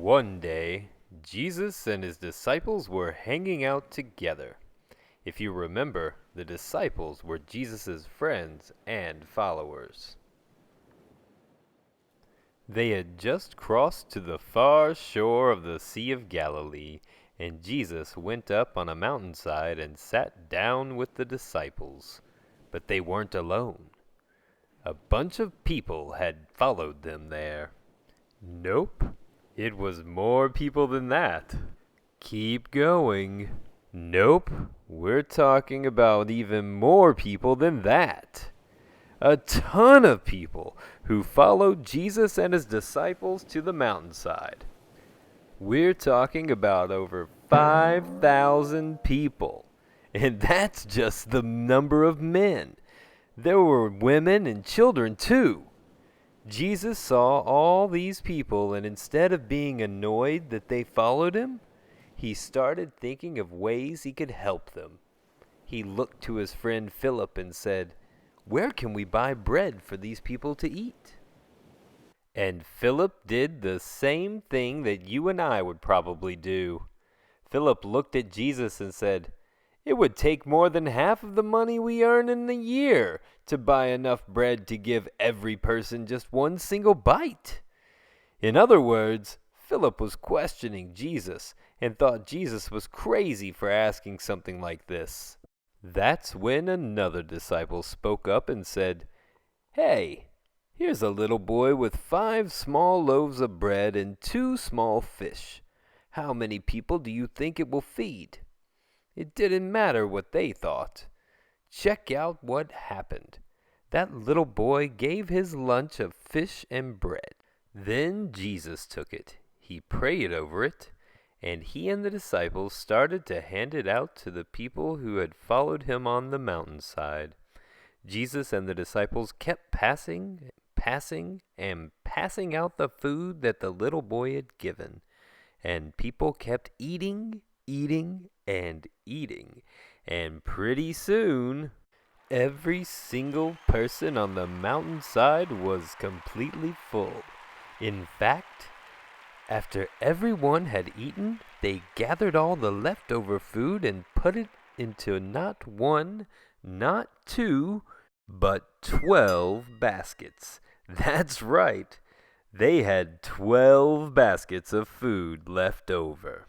One day, Jesus and his disciples were hanging out together. If you remember, the disciples were Jesus' friends and followers. They had just crossed to the far shore of the Sea of Galilee, and Jesus went up on a mountainside and sat down with the disciples. But they weren't alone. A bunch of people had followed them there. Nope, it was more people than that. Keep going. Nope, we're talking about even more people than that. A ton of people who followed Jesus and his disciples to the mountainside. We're talking about over 5,000 people. And that's just the number of men. There were women and children too. Jesus saw all these people, and instead of being annoyed that they followed him, he started thinking of ways he could help them. He looked to his friend Philip and said, "Where can we buy bread for these people to eat?" And Philip did the same thing that you and I would probably do. Philip looked at Jesus and said, "It would take more than half of the money we earn in a year to buy enough bread to give every person just one single bite." In other words, Philip was questioning Jesus and thought Jesus was crazy for asking something like this. That's when another disciple spoke up and said, "Hey, here's a little boy with 5 small loaves of bread and 2 small fish. How many people do you think it will feed?" It didn't matter what they thought. Check out what happened. That little boy gave his lunch of fish and bread. Then Jesus took it. He prayed over it, and he and the disciples started to hand it out to the people who had followed him on the mountainside. Jesus and the disciples kept passing out the food that the little boy had given. And people kept eating, and eating. And pretty soon, every single person on the mountainside was completely full. In fact, after everyone had eaten, they gathered all the leftover food and put it into not 1, not 2, but 12 baskets. That's right. They had 12 baskets of food left over.